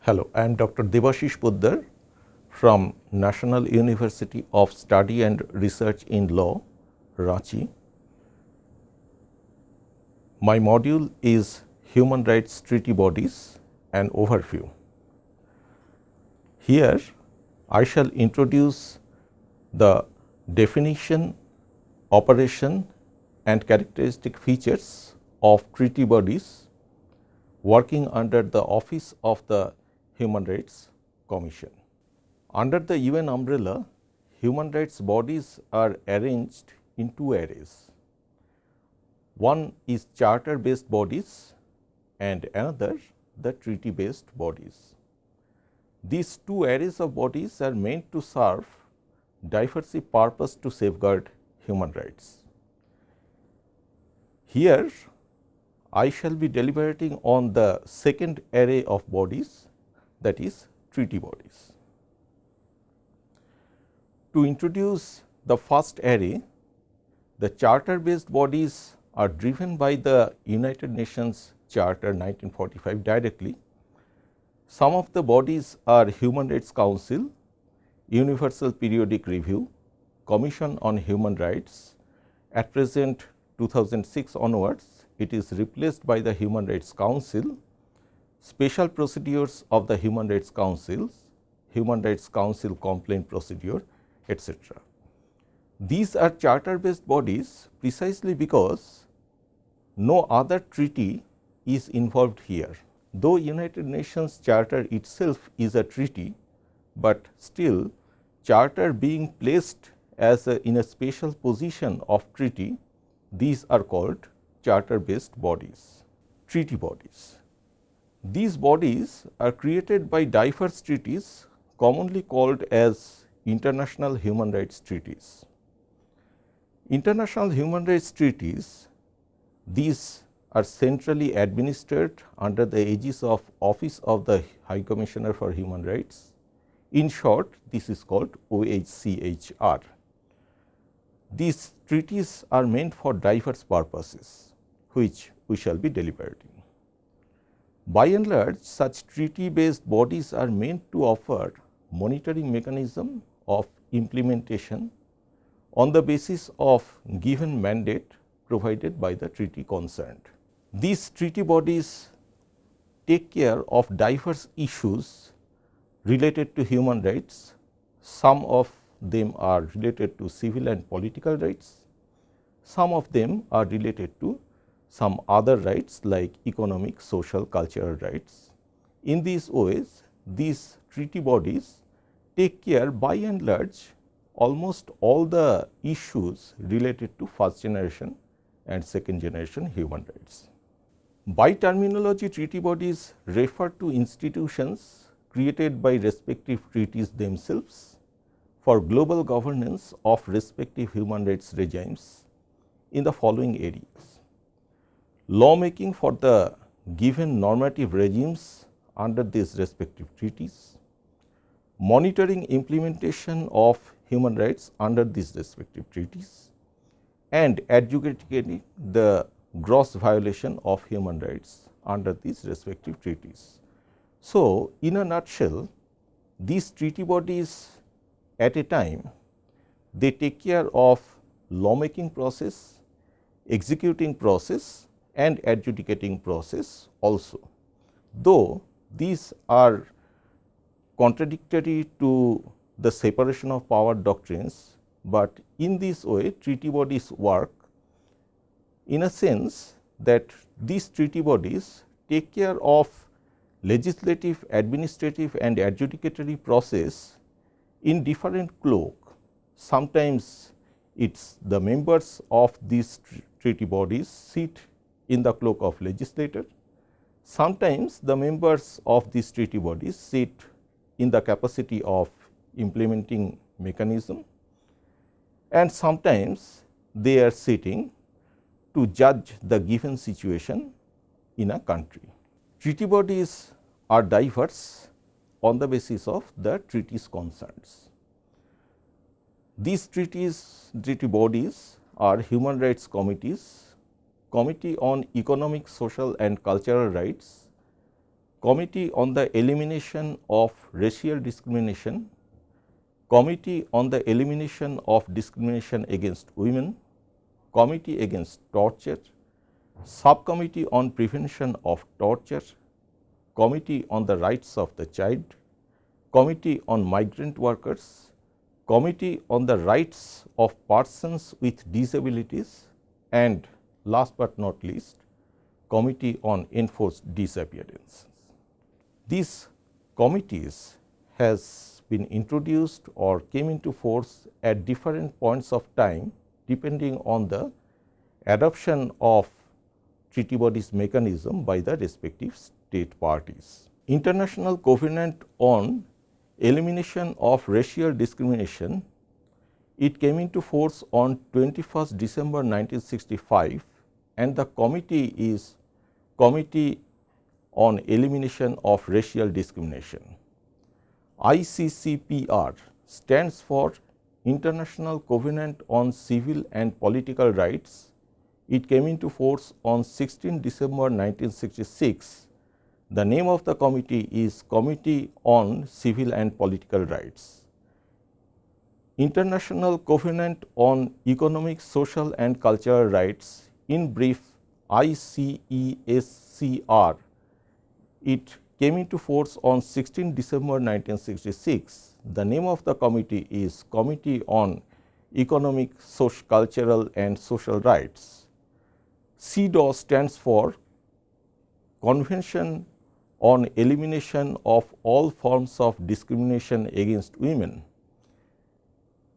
Hello, I am Dr. Debashish Poddar from National University of Study and Research in Law, Ranchi. My module is Human Rights Treaty Bodies, an overview. Here, I shall introduce the definition, operation and characteristic features of treaty bodies working under the Office of the Human Rights Commission. Under the UN umbrella, human rights bodies are arranged in two areas. One is charter based bodies and another the treaty based bodies. These two areas of bodies are meant to serve diverse purpose to safeguard human rights. Here, I shall be deliberating on the second array of bodies, that is treaty bodies. To introduce the first array, the charter based bodies are driven by the United Nations Charter 1945 directly. Some of the bodies are Human Rights Council, Universal Periodic Review, Commission on Human Rights. At present 2006 onwards, it is replaced by the Human Rights Council, Special Procedures of the Human Rights Councils, Human Rights Council Complaint Procedure, etc. These are charter based bodies precisely because no other treaty is involved here. Though United Nations Charter itself is a treaty, but still charter being placed as in a special position of treaty, these are called charter based bodies, treaty bodies. These bodies are created by diverse treaties commonly called as international human rights treaties. International human rights treaties, these are centrally administered under the aegis of Office of the High Commissioner for Human Rights. In short, this is called OHCHR. These treaties are meant for diverse purposes, which we shall be deliberating. By and large, such treaty based bodies are meant to offer monitoring mechanism of implementation on the basis of given mandate provided by the treaty concerned. These treaty bodies take care of diverse issues related to human rights. Some of them are related to civil and political rights. Some of them are related to some other rights like economic, social, cultural rights. In these ways, these treaty bodies take care by and large almost all the issues related to first generation and second generation human rights. By terminology, treaty bodies refer to institutions created by respective treaties themselves for global governance of respective human rights regimes in the following areas: lawmaking for the given normative regimes under these respective treaties, monitoring implementation of human rights under these respective treaties, and adjudicating the gross violation of human rights under these respective treaties. So, in a nutshell, these treaty bodies at a time, they take care of lawmaking process, executing process and adjudicating process also. Though these are contradictory to the separation of power doctrines, but in this way treaty bodies work in a sense that these treaty bodies take care of legislative, administrative and adjudicatory process in different cloak. Sometimes it is the members of these treaty bodies sit in the cloak of legislator. Sometimes the members of these treaty bodies sit in the capacity of implementing mechanism, and sometimes they are sitting to judge the given situation in a country. Treaty bodies are diverse on the basis of the treaties concerns. These treaty bodies are human rights committees, Committee on Economic, Social and Cultural Rights, Committee on the Elimination of Racial Discrimination, Committee on the Elimination of Discrimination Against Women, Committee Against Torture, Subcommittee on Prevention of Torture, Committee on the Rights of the Child, Committee on Migrant Workers, Committee on the Rights of Persons with Disabilities, and last but not least, Committee on Enforced Disappearances. These committees has been introduced or came into force at different points of time depending on the adoption of treaty bodies mechanism by the respective state parties. International Covenant on Elimination of Racial Discrimination, it came into force on 21st December 1965, and the committee is Committee on Elimination of Racial Discrimination. ICCPR stands for International Covenant on Civil and Political Rights. It came into force on 16 December 1966. The name of the committee is Committee on Civil and Political Rights. International Covenant on Economic, Social and Cultural Rights, in brief ICESCR, it came into force on 16 December 1966. The name of the committee is Committee on Economic, Cultural and Social Rights. CEDAW stands for Convention on Elimination of All Forms of Discrimination Against Women.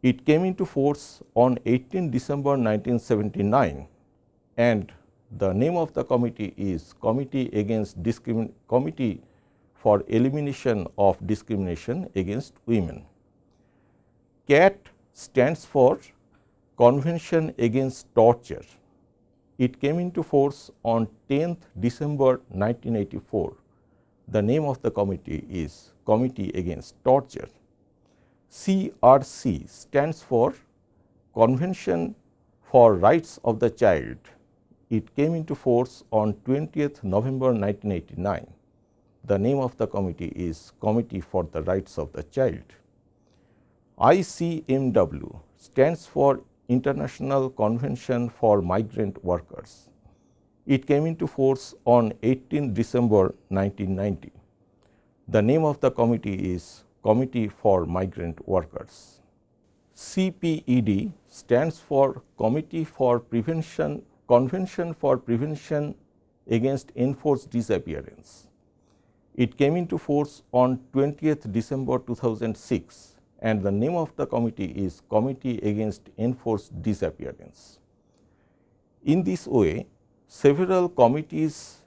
It came into force on 18 December 1979, and the name of the committee is Committee for Elimination of Discrimination Against Women. CAT stands for Convention Against Torture. It came into force on 10th December 1984. The name of the committee is Committee Against Torture. CRC stands for Convention for Rights of the Child. It came into force on 20th November 1989. The name of the committee is Committee for the Rights of the Child. ICMW stands for International Convention for Migrant Workers. It came into force on 18 December 1990. The name of the committee is Committee for Migrant Workers. CPED stands for Convention for Prevention Against Enforced Disappearance. It came into force on 20th December 2006, and the name of the committee is Committee Against Enforced Disappearance. In this way, several committees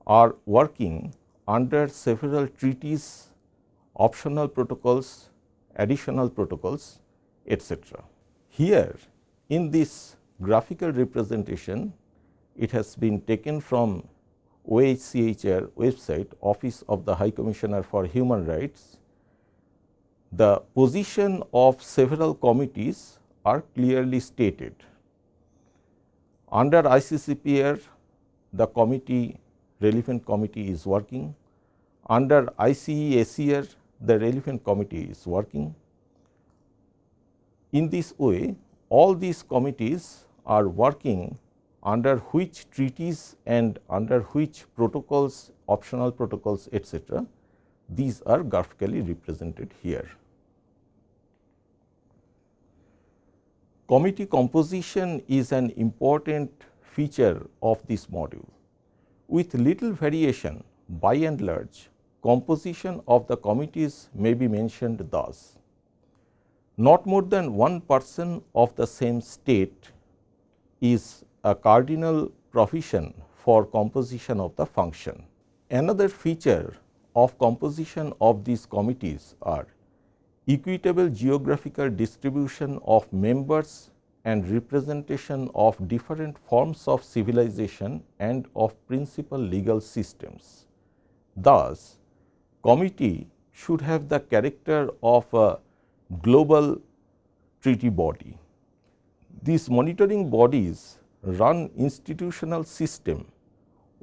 are working under several treaties, optional protocols, additional protocols, etc. Here in this graphical representation, it has been taken from OHCHR website, Office of the High Commissioner for Human Rights. The position of several committees are clearly stated. Under ICCPR, the relevant committee is working. Under ICESCR, the relevant committee is working. In this way, all these committees are working under which treaties and under which protocols, optional protocols, etc. These are graphically represented here. Committee composition is an important feature of this module. With little variation, by and large, composition of the committees may be mentioned thus: not more than one person of the same state is a cardinal provision for composition of the function. Another feature of composition of these committees are equitable geographical distribution of members and representation of different forms of civilization and of principal legal systems. Thus, committee should have the character of a global treaty body. These monitoring bodies run institutional system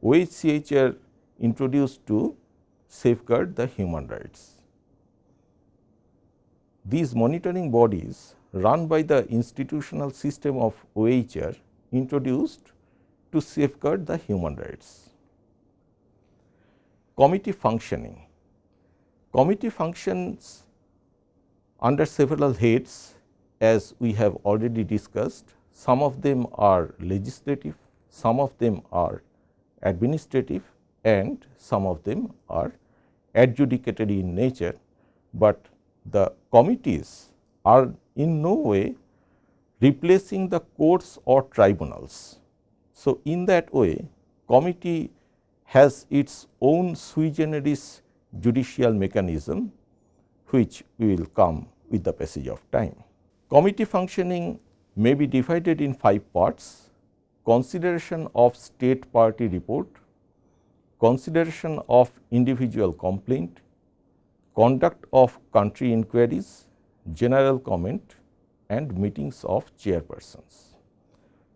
OHCHR introduced to safeguard the human rights. These monitoring bodies run by the institutional system of OHR introduced to safeguard the human rights. Committee functioning. Committee functions under several heads, as we have already discussed. Some of them are legislative, some of them are administrative, and some of them are adjudicatory in nature, but the committees are in no way replacing the courts or tribunals. So, in that way, committee has its own sui generis judicial mechanism, which we will come with the passage of time. Committee functioning may be divided in 5 parts: consideration of state party report, consideration of individual complaint, conduct of country inquiries, general comment, and meetings of chairpersons.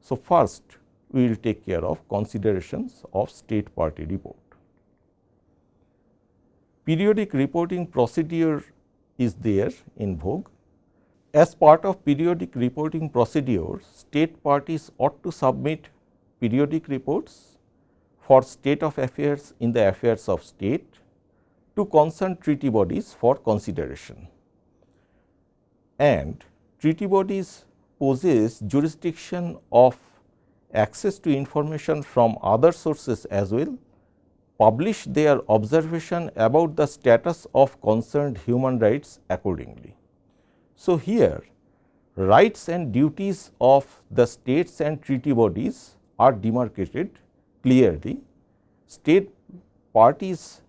So, first we will take care of considerations of state party report. Periodic reporting procedure is there in vogue. As part of periodic reporting procedure, state parties ought to submit periodic reports for state of affairs in the affairs of state to concerned treaty bodies for consideration, and treaty bodies possess jurisdiction of access to information from other sources as well, publish their observation about the status of concerned human rights accordingly. So, here rights and duties of the states and treaty bodies are demarcated clearly. State parties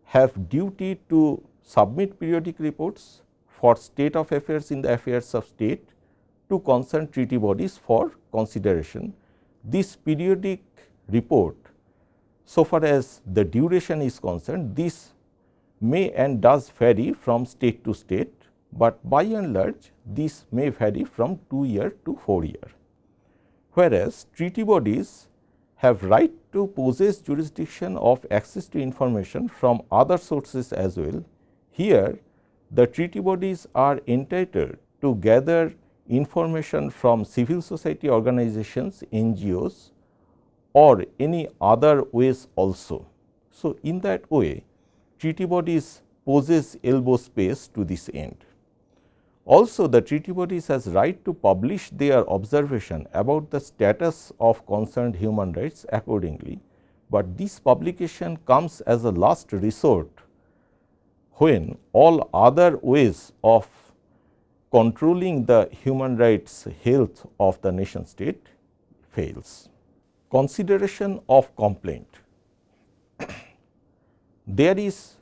have duty to submit periodic reports for state of affairs in the affairs of state to concerned treaty bodies for consideration. This periodic report, so far as the duration is concerned, this may and does vary from state to state, but by and large this may vary from 2 year to 4 year. Whereas, treaty bodies have right to possess jurisdiction of access to information from other sources as well. Here the treaty bodies are entitled to gather information from civil society organizations, NGOs, or any other ways also. So, in that way treaty bodies possess elbow space to this end. Also, the treaty bodies has right to publish their observation about the status of concerned human rights accordingly, but this publication comes as a last resort when all other ways of controlling the human rights health of the nation state fails. Consideration of complaint. There is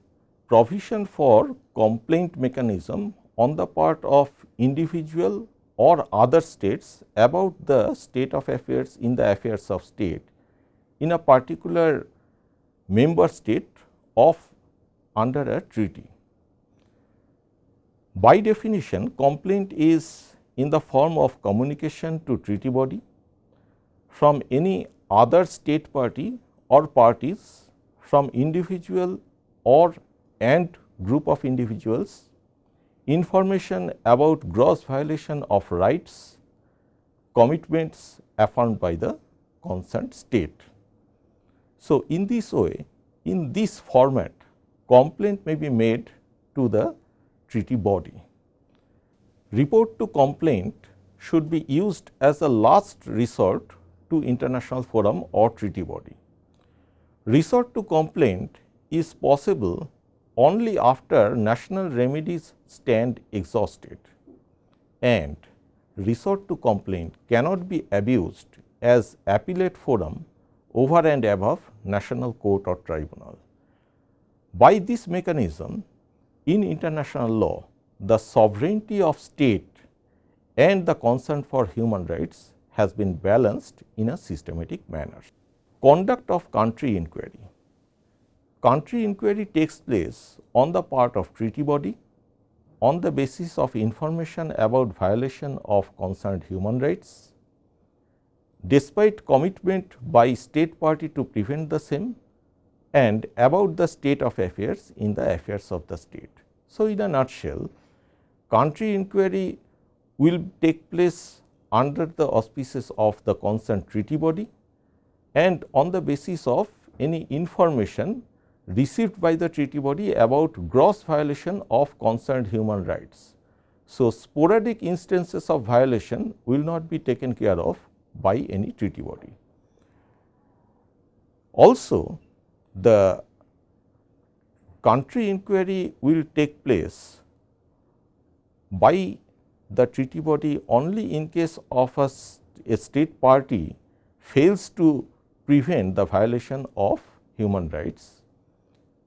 provision for complaint mechanism on the part of individual or other states about the state of affairs in the affairs of state in a particular member state of under a treaty. By definition, complaint is in the form of communication to treaty body from any other state party or parties, from individual or and group of individuals, information about gross violation of rights, commitments affirmed by the concerned state. So, in this way, in this format, complaint may be made to the treaty body. Report to complaint should be used as a last resort to international forum or treaty body. Resort to complaint is possible only after national remedies stand exhausted, and resort to complaint cannot be abused as appellate forum over and above national court or tribunal. By this mechanism, in international law, the sovereignty of state and the concern for human rights has been balanced in a systematic manner. Conduct of country inquiry. Country inquiry takes place on the part of treaty body on the basis of information about violation of concerned human rights. Despite commitment by state party to prevent the same, and about the state of affairs in the affairs of the state. So, in a nutshell, country inquiry will take place under the auspices of the concerned treaty body and on the basis of any information received by the treaty body about gross violation of concerned human rights. So, sporadic instances of violation will not be taken care of by any treaty body. Also, the country inquiry will take place by the treaty body only in case of a state party fails to prevent the violation of human rights,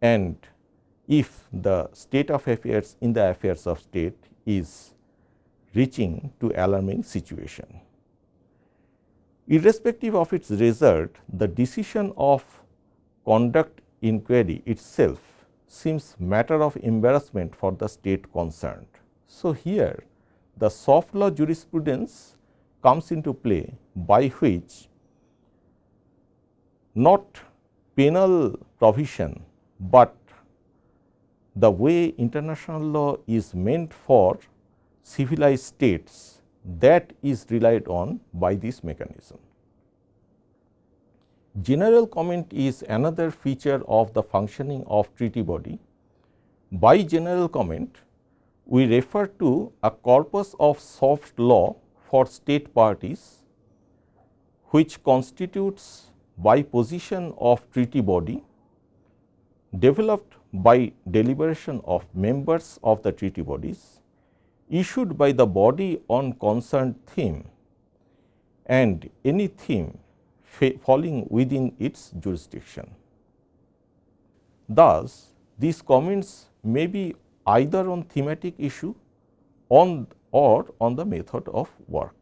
and if the state of affairs in the affairs of state is reaching to alarming situation. Irrespective of its result, the decision of conduct inquiry itself seems matter of embarrassment for the state concerned. So, here the soft law jurisprudence comes into play, by which not penal provision, but the way international law is meant for civilized states, that is relied on by this mechanism. General comment is another feature of the functioning of treaty body. By general comment, we refer to a corpus of soft law for state parties, which constitutes by position of treaty body, developed by deliberation of members of the treaty bodies, issued by the body on concerned theme, and any theme falling within its jurisdiction. Thus, these comments may be either on thematic issue or on the method of work.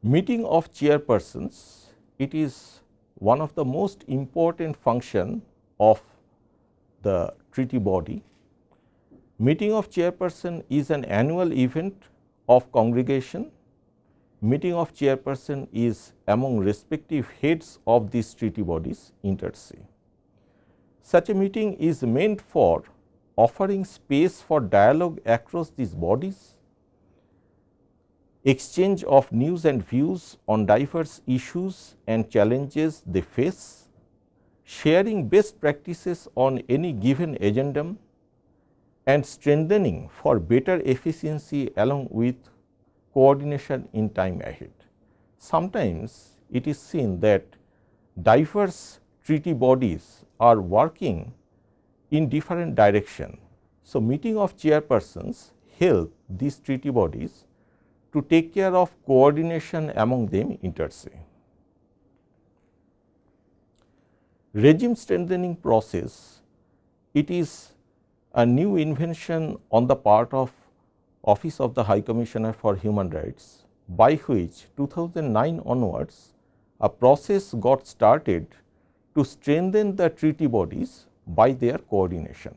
Meeting of chairpersons, it is one of the most important function of the treaty body. Meeting of chairperson is an annual event of congregation. Meeting of chairperson is among respective heads of these treaty bodies inter se. Such a meeting is meant for offering space for dialogue across these bodies, exchange of news and views on diverse issues and challenges they face, sharing best practices on any given agenda, and strengthening for better efficiency along with coordination in time ahead. Sometimes it is seen that diverse treaty bodies are working in different direction. So, meeting of chairpersons help these treaty bodies to take care of coordination among them inter se. Regime strengthening process, it is a new invention on the part of Office of the High Commissioner for Human Rights, by which 2009 onwards a process got started to strengthen the treaty bodies by their coordination.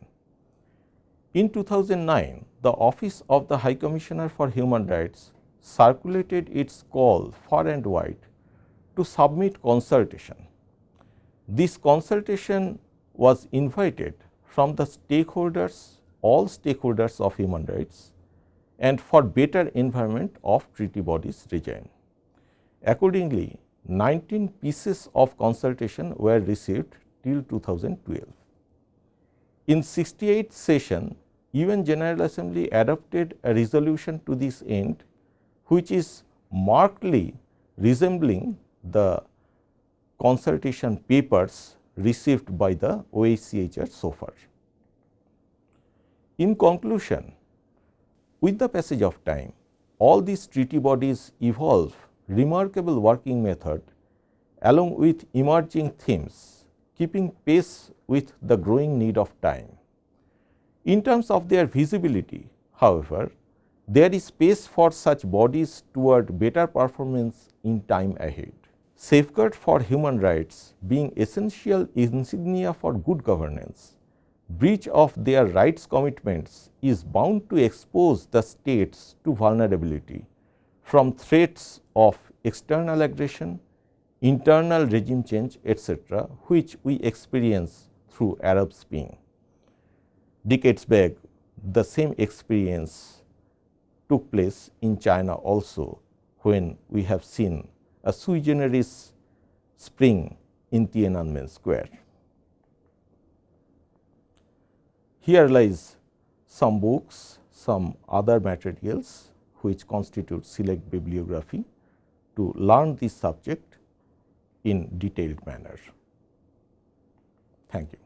In 2009, the Office of the High Commissioner for Human Rights circulated its call far and wide to submit consultation. This consultation was invited from the stakeholders, all stakeholders of human rights, and for better environment of treaty bodies regime. Accordingly, 19 pieces of consultation were received till 2012. In 68th session, UN General Assembly adopted a resolution to this end, which is markedly resembling the consultation papers received by the OHCHR so far. In conclusion, with the passage of time, all these treaty bodies evolve remarkable working method along with emerging themes, keeping pace with the growing need of time. In terms of their visibility, however, there is space for such bodies toward better performance in time ahead. Safeguard for human rights being essential insignia for good governance, breach of their rights commitments is bound to expose the states to vulnerability from threats of external aggression, internal regime change, etc., which we experience through Arab Spring. Decades back, the same experience took place in China also, when we have seen a sui generis spring in Tiananmen Square. Here lies some books, some other materials which constitute select bibliography to learn this subject in detailed manner. Thank you.